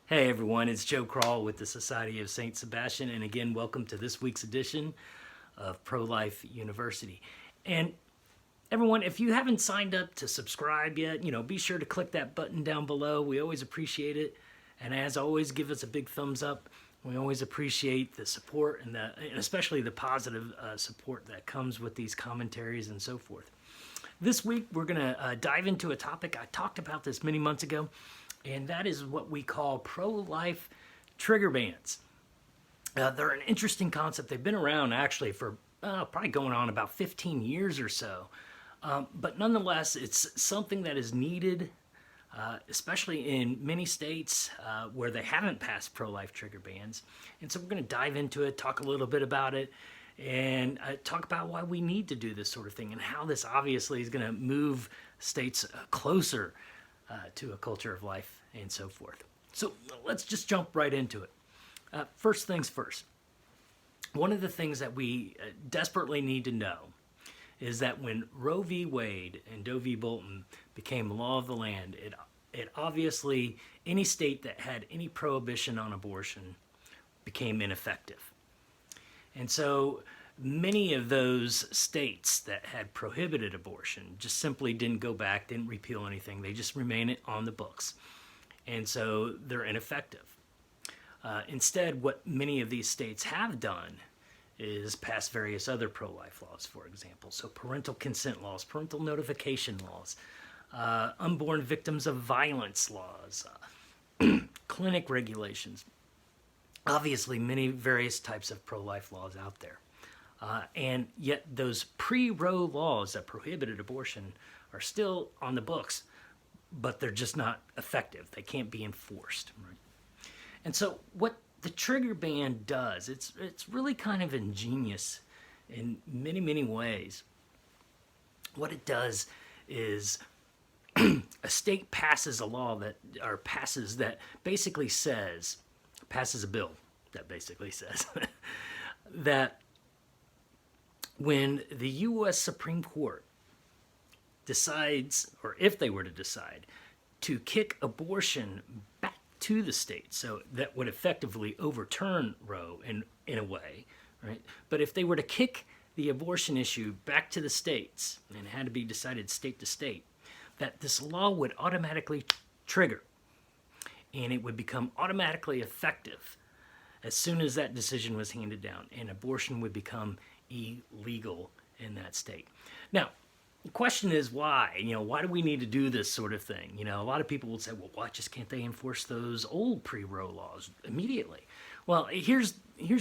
Hey everyone, it's Joe Kral with the Society of St. Sebastian, and again, welcome to this week's edition of Pro Life University. And everyone, if you haven't signed up to subscribe yet, be sure to click that button down below. We always appreciate it. And as always, give us a big thumbs up. We always appreciate the support and especially the positive support that comes with these commentaries and so forth. This week, we're going to dive into a topic. I talked about this many months ago, and that is what we call pro-life trigger bans. They're an interesting concept. They've been around actually for probably going on about 15 years or so. But nonetheless, it's something that is needed, especially in many states where they haven't passed pro-life trigger bans. And so we're going to dive into it, talk a little bit about it, and talk about why we need to do this sort of thing and how this obviously is going to move states closer to a culture of life and so forth. So let's just jump right into it. First things first. One of the things that we desperately need to know is that when Roe v. Wade and Doe v. Bolton became law of the land, it obviously, any state that had any prohibition on abortion became ineffective. And so many of those states that had prohibited abortion just simply didn't go back, didn't repeal anything. They just remain on the books. And so they're ineffective. Instead, what many of these states have done is pass various other pro-life laws, for example. So parental consent laws, parental notification laws, unborn victims of violence laws, clinic regulations. Obviously, many various types of pro-life laws out there. And yet those pre-Roe laws that prohibited abortion are still on the books, but they're just not effective. They can't be enforced. Right? And so what the trigger ban does, it's really kind of ingenious in many, many ways. What it does is a state passes a law passes a bill that basically says that when the U.S. Supreme Court decides, or if they were to decide, to kick abortion back to the states, so that would effectively overturn Roe in a way, right? But if they were to kick the abortion issue back to the states, and it had to be decided state to state, that this law would automatically trigger, and it would become automatically effective as soon as that decision was handed down, and abortion would become illegal in that state. Now, the question is why? Why do we need to do this sort of thing? A lot of people will say, well, why just can't they enforce those old pre-Roe laws immediately? Well, here's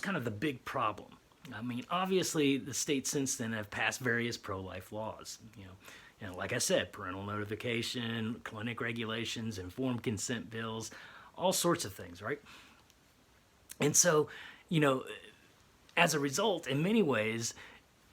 kind of the big problem. I mean, obviously, the states since then have passed various pro-life laws. Like I said, parental notification, clinic regulations, informed consent bills, all sorts of things, right? And so, as a result, in many ways,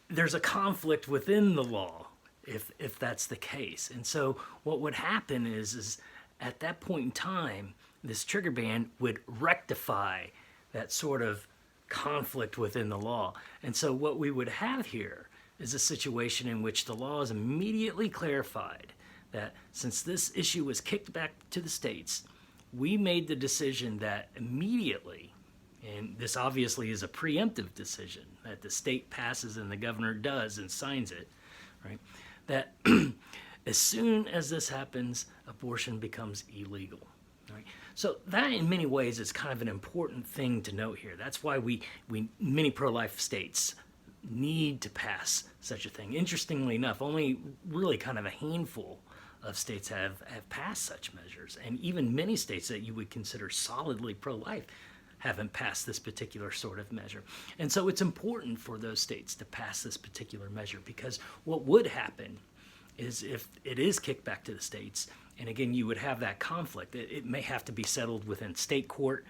there's a conflict within the law if that's the case. And so what would happen is at that point in time, this trigger ban would rectify that sort of conflict within the law. And so what we would have here is a situation in which the law is immediately clarified that since this issue was kicked back to the states, we made the decision that immediately, and this obviously is a preemptive decision that the state passes and the governor does and signs it, right? That as soon as this happens, abortion becomes illegal. Right? So that in many ways is kind of an important thing to note here. That's why many pro-life states need to pass such a thing. Interestingly enough, only really kind of a handful of states have passed such measures. And even many states that you would consider solidly pro-life haven't passed this particular sort of measure. And so it's important for those states to pass this particular measure, because what would happen is if it is kicked back to the states, and again, you would have that conflict. It may have to be settled within state court,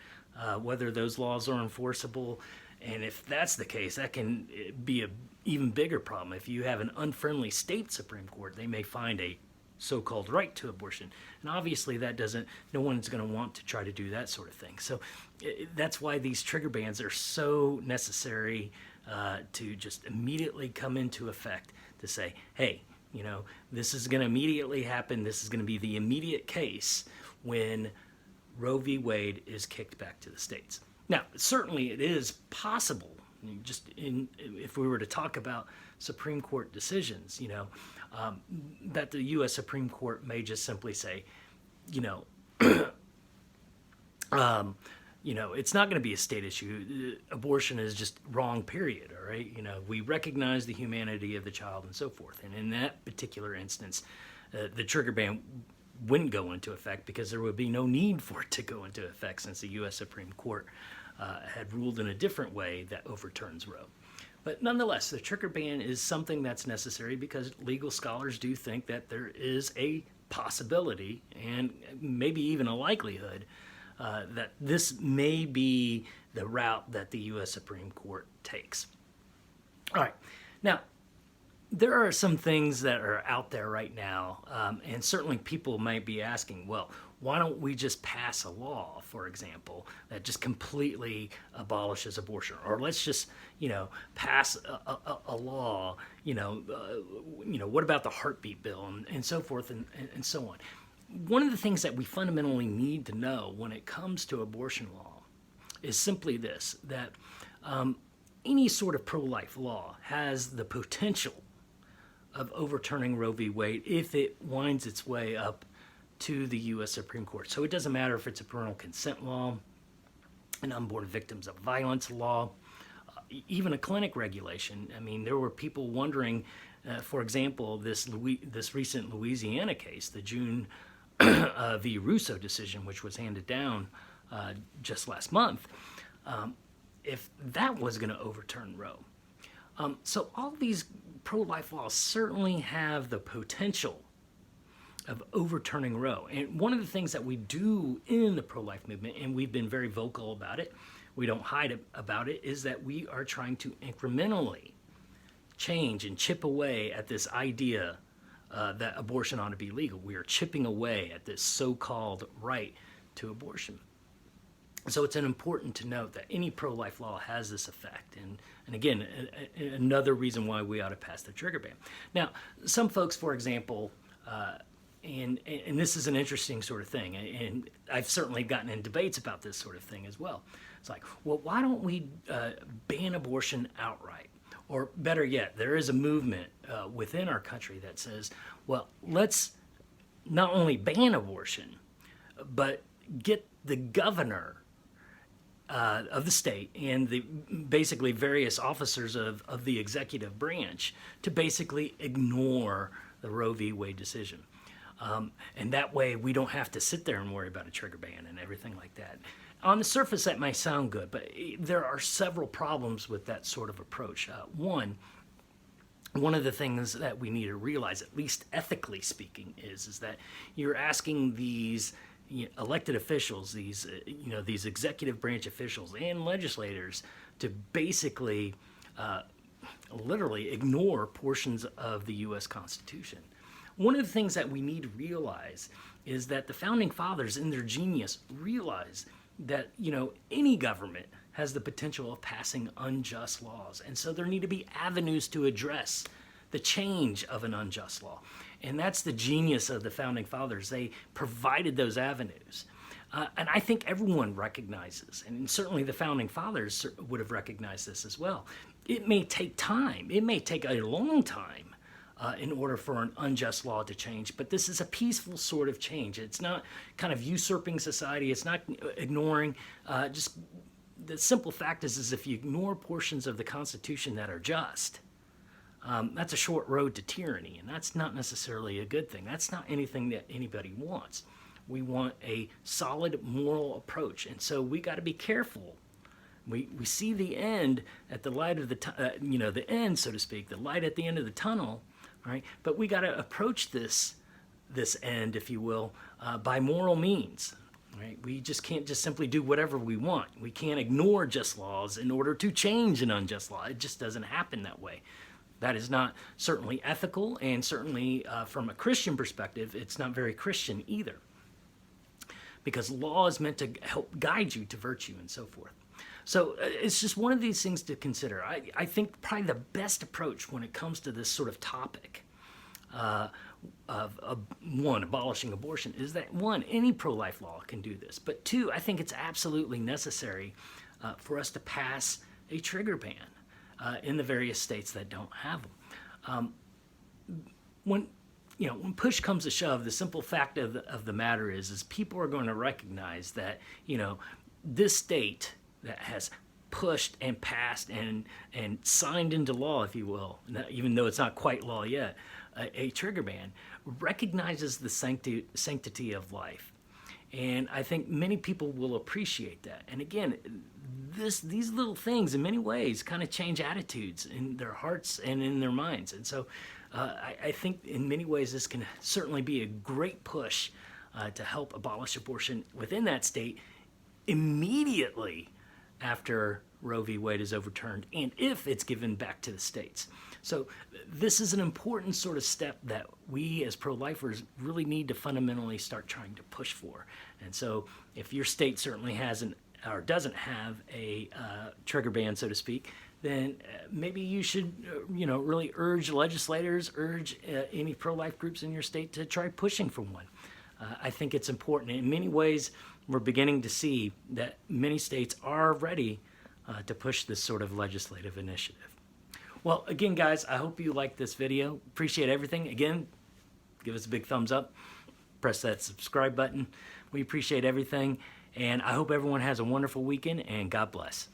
whether those laws are enforceable. And if that's the case, that can be an even bigger problem. If you have an unfriendly state Supreme Court, they may find a so-called right to abortion. And obviously no one's going to want to try to do that sort of thing. So that's why these trigger bans are so necessary to just immediately come into effect to say, hey, this is going to immediately happen. This is going to be the immediate case when Roe v. Wade is kicked back to the states. Now, certainly it is possible, if we were to talk about Supreme Court decisions, that the U.S. Supreme Court may just simply say, it's not going to be a state issue. Abortion is just wrong, period, all right? We recognize the humanity of the child and so forth. And in that particular instance, the trigger ban wouldn't go into effect because there would be no need for it to go into effect since the U.S. Supreme Court had ruled in a different way that overturns Roe. But nonetheless, the trigger ban is something that's necessary because legal scholars do think that there is a possibility and maybe even a likelihood that this may be the route that the U.S. Supreme Court takes. All right. Now, there are some things that are out there right now, and certainly people might be asking, well, why don't we just pass a law, for example, that just completely abolishes abortion? Or let's just, pass a law, what about the heartbeat bill and so forth and so on. One of the things that we fundamentally need to know when it comes to abortion law is simply this, that any sort of pro-life law has the potential of overturning Roe v. Wade if it winds its way up to the U.S. Supreme Court. So it doesn't matter if it's a parental consent law, an unborn victims of violence law, even a clinic regulation. I mean, there were people wondering, for example, this recent Louisiana case, the June v. Russo decision, which was handed down just last month, if that was going to overturn Roe. So all these pro-life laws certainly have the potential of overturning Roe. And one of the things that we do in the pro-life movement, and we've been very vocal about it, we don't hide about it, is that we are trying to incrementally change and chip away at this idea that abortion ought to be legal. We are chipping away at this so-called right to abortion. So it's important to note that any pro-life law has this effect. And again, another reason why we ought to pass the trigger ban. Now, some folks, for example, and this is an interesting sort of thing, and I've certainly gotten in debates about this sort of thing as well. It's like, well, why don't we ban abortion outright? Or better yet, there is a movement within our country that says, well, let's not only ban abortion, but get the governor of the state and the basically various officers of the executive branch to basically ignore the Roe v. Wade decision. And that way we don't have to sit there and worry about a trigger ban and everything like that. On the surface, that might sound good, but there are several problems with that sort of approach. One of the things that we need to realize, at least ethically speaking, is that you're asking these elected officials, these executive branch officials and legislators to basically literally ignore portions of the U.S. Constitution. One of the things that we need to realize is that the Founding Fathers, in their genius, realized that, any government has the potential of passing unjust laws. And so there need to be avenues to address the change of an unjust law. And that's the genius of the Founding Fathers. They provided those avenues. And I think everyone recognizes, and certainly the Founding Fathers would have recognized this as well. It may take time. It may take a long time in order for an unjust law to change. But this is a peaceful sort of change. It's not kind of usurping society. It's not ignoring. Just the simple fact is if you ignore portions of the Constitution that are just, that's a short road to tyranny, and that's not necessarily a good thing. That's not anything that anybody wants. We want a solid moral approach, and so we got to be careful. We see the end at the light of the end, so to speak, the light at the end of the tunnel, right? But we got to approach this end, if you will, by moral means. Right? We just can't just simply do whatever we want. We can't ignore just laws in order to change an unjust law. It just doesn't happen that way. That is not certainly ethical, and certainly from a Christian perspective, it's not very Christian either. Because law is meant to help guide you to virtue and so forth. So it's just one of these things to consider. I think probably the best approach when it comes to this sort of topic one, abolishing abortion is that, one, any pro-life law can do this. But two, I think it's absolutely necessary for us to pass a trigger ban in the various states that don't have them. When push comes to shove, the simple fact of the matter is people are going to recognize that, this state that has pushed and passed and signed into law, if you will, even though it's not quite law yet, a trigger ban, recognizes the sanctity of life. And I think many people will appreciate that. And again, these little things in many ways kind of change attitudes in their hearts and in their minds. And so I think in many ways this can certainly be a great push to help abolish abortion within that state immediately after Roe v. Wade is overturned, and if it's given back to the states. So this is an important sort of step that we as pro-lifers really need to fundamentally start trying to push for. And so if your state certainly hasn't or doesn't have a trigger ban, so to speak, then maybe you should really urge legislators, urge any pro-life groups in your state to try pushing for one. I think it's important. In many ways, we're beginning to see that many states are ready to push this sort of legislative initiative. Well, again, guys, I hope you liked this video. Appreciate everything. Again, give us a big thumbs up. Press that subscribe button. We appreciate everything. And I hope everyone has a wonderful weekend, and God bless.